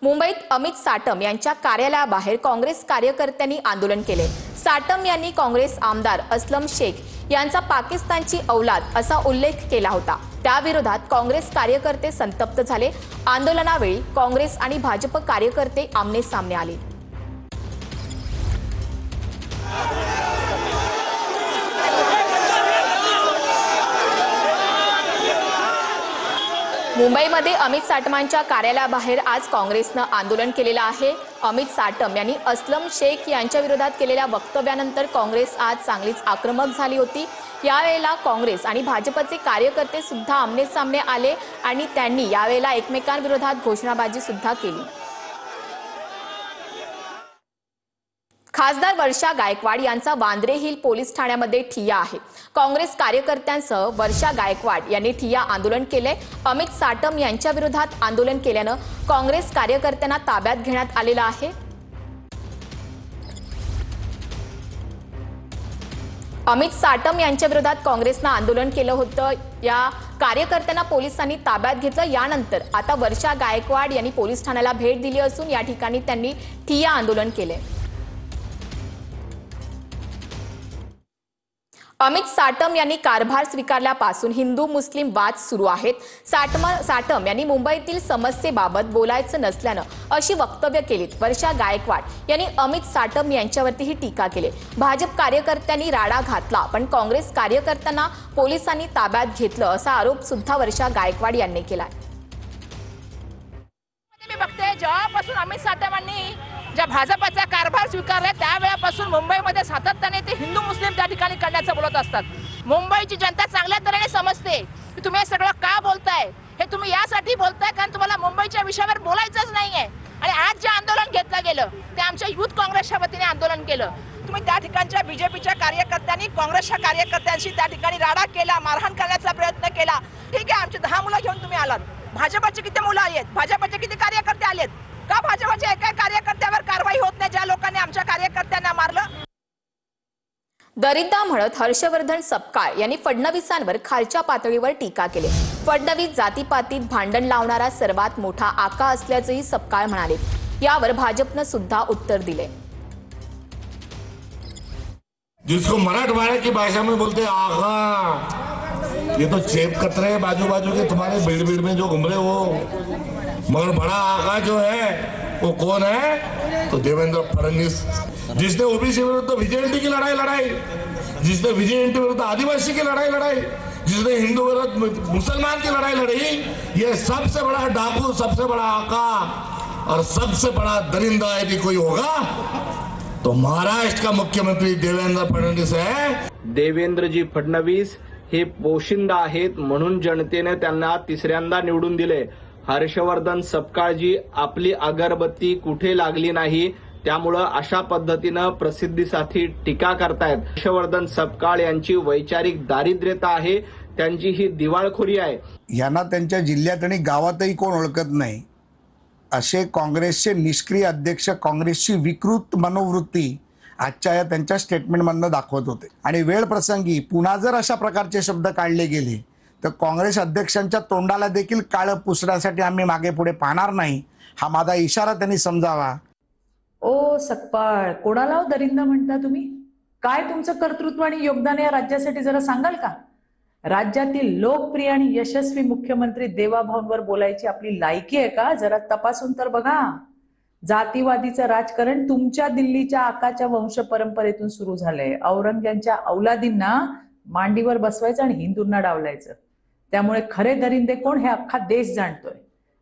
मुंबईत अमित साटम यांच्या कार्यालयाबाहेर काँग्रेस कार्यकर्त्यांनी आंदोलन केले। साटम यांनी काँग्रेस आमदार असलम शेख यांचा पाकिस्तानची औलाद असा उल्लेख केला होता। त्याविरोधात काँग्रेस कार्यकर्ते संतप्त झाले। आंदोलनावेळी काँग्रेस आणि भाजप कार्यकर्ते आमने सामने आले। मुंबईमध्ये अमित साटमांच्या कार्यालयाबाहेर आज काँग्रेसनं आंदोलन केलेलं आहे। अमित साटम यांनी असलम शेख यांच्या विरोधात केलेल्या वक्तव्यानंतर काँग्रेस आज चांगलीच आक्रमक झाली होती। यावेळेला काँग्रेस आणि भाजपचे कार्यकर्ते सुद्धा आमने सामने आले आणि त्यांनी यावेळेला एकमेकांविरोधात घोषणाबाजी सुद्धा केली। खासदार वर्षा गायकवाड यांचा वांद्रे हिल पोलीस ठाण्यामध्ये ठिय्या आहे। काँग्रेस कार्यकर्त्यांसह वर्षा गायकवाड यांनी ठिय्या आंदोलन केले। अमित साटम यांच्या विरोधात आंदोलन केल्यानं काँग्रेस कार्यकर्त्यांना ताब्यात घेण्यात आलेलं आहे। अमित साटम यांच्या विरोधात काँग्रेसनं आंदोलन केलं होतं। या कार्यकर्त्यांना पोलिसांनी ताब्यात घेतलं। यानंतर आता वर्षा गायकवाड यांनी पोलीस ठाण्याला भेट दिली असून या ठिकाणी त्यांनी ठिय्या आंदोलन केले। अमित साटम यांनी कारभार स्वीकारल्यापासून हिंदू मुस्लिम वाद सुरू आहेत। साटम यांनी मुंबईतील समस्येबाबत बोलायचं नसल्यानं अशी वक्तव्य केलीत। वर्षा गायकवाड यांनी अमित साटम यांच्यावरतीही टीका केली। भाजप कार्यकर्त्यांनी राडा घातला, पण काँग्रेस कार्यकर्त्यांना पोलिसांनी ताब्यात घेतलं असा आरोप सुद्धा वर्षा गायकवाड यांनी केलाय। मी बघते जेव्हापासून अमित साटमांनी ज्या भाजपचा कारभार स्वीकारला त्यावेळेपासून मुंबईमध्ये सातत्याने ते हिंदू मुस्लिम त्या ठिकाणी करण्याचं बोलत असतात। मुंबईची जनता चांगल्या तऱ्हेने समजते की तुम्ही हे सगळं का बोलताय। हे तुम्ही यासाठी बोलताय कारण तुम्हाला मुंबईच्या विषयावर बोलायचंच नाहीये। आणि आज जे आंदोलन घेतलं गेलं ते आमच्या युथ काँग्रेसच्या वतीने आंदोलन केलं। तुम्ही त्या ठिकाणच्या बीजेपीच्या कार्यकर्त्यांनी काँग्रेसच्या कार्यकर्त्यांशी त्या ठिकाणी राडा केला, मारहाण करण्याचा प्रयत्न केला। ठीक आहे, आमची 10 मुलं घेऊन तुम्ही आलात। भाजपचे किती मुलं आहेत, भाजपचे किती कार्यकर्ते आलेत? का भाजपच्या एका कार्यकर्त्यावर कारवाई होत नाही ज्या लोकांनी आमच्या कार्यकर्त्यांना मारलं? दरिद्रा म्हणत हर्षवर्धन सपकाळ यांनी फडणवीसांवर खालच्या पातळीवर टीका केली। फडणवीस जातीपातीत भांडण लावणारा सर्वात मोठा आका असल्याचंही सपकाळ म्हणाले। यावर भाजपनं सुद्धा उत्तर दिले। जिसको मराठवाड़ा की भाषा में बोलते आका, ये तो चेप कतरे हैं बाजू बाजू के तुम्हारे भीड़ भीड़ में जो घूम रहे हो। मगर बड़ा आका जो है वो कौन है? तो देवेंद्र फडणवीस, जिसने ओबीसी विरुद्ध विजेएनटी की लड़ाई लड़ाई, जिसने विजेएनटी विरुद्ध आदिवासी की लड़ाई लड़ाई, जिसने हिंदू विरुद्ध मुसलमान की लड़ाई लड़ी, ये सबसे बड़ा डाकू, सबसे बड़ा आका और सबसे बड़ा दरिंदा यदि कोई होगा तो महाराष्ट्र का मुख्यमंत्री देवेंद्र फडणवीस है। देवेंद्रजी फडणवीस हे पोशिंदा आहेत म्हणून जनतेने त्यांना तिसऱ्यांदा निवडून दिले। हर्षवर्धन सपकाळजी आपली अगरबत्ती कुठे लागली नाही, त्यामुळं अशा पद्धतीनं प्रसिद्धीसाठी टीका करतायत। हर्षवर्धन सपकाळ यांची वैचारिक दारिद्र्यता आहे, त्यांची ही दिवाळखोरी आहे। यांना त्यांच्या जिल्ह्यात आणि गावातही कोण ओळखत नाही असे काँग्रेसचे निष्क्रिय अध्यक्ष काँग्रेसची विकृत मनोवृत्ती आजच्या या त्यांच्या स्टेटमेंटमधनं दाखवत होते। आणि वेळ प्रसंगी पुन्हा जर अशा प्रकारचे शब्द काढले गेले तर काँग्रेस अध्यक्षांच्या तोंडाला देखील काळं पुसण्यासाठी आम्ही मागे पुढे पाहणार नाही, हा माझा इशारा त्यांनी समजावा। ओ सकपाळ, कोणाला दरिंदा म्हणता तुम्ही? काय तुमचं कर्तृत्व आणि योगदान या राज्यासाठी जरा सांगाल का? राज्यातील लोकप्रिय आणि यशस्वी मुख्यमंत्री देवाभाऊंवर बोलायची आपली लायकी आहे का? जरा तपासून तर बघा। जातीवादीचं राजकारण तुमच्या दिल्लीच्या आकाच्या वंश परंपरेतून सुरू झालंय। औरंग्यांच्या औलादींना मांडीवर बसवायचं आणि हिंदूंना डावलायचं। त्यामुळे खरे दरिंदे कोण हे अख्खा देश जाणतोय।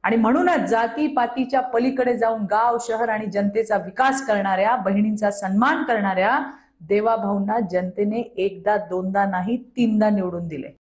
आणि म्हणूनच जातीपातीच्या पलीकडे जाऊन गाव, शहर आणि जनतेचा विकास करणाऱ्या, बहिणींचा सन्मान करणाऱ्या देवाभाऊंना जनतेने एकदा दोनदा नाही 3दा निवडून दिले।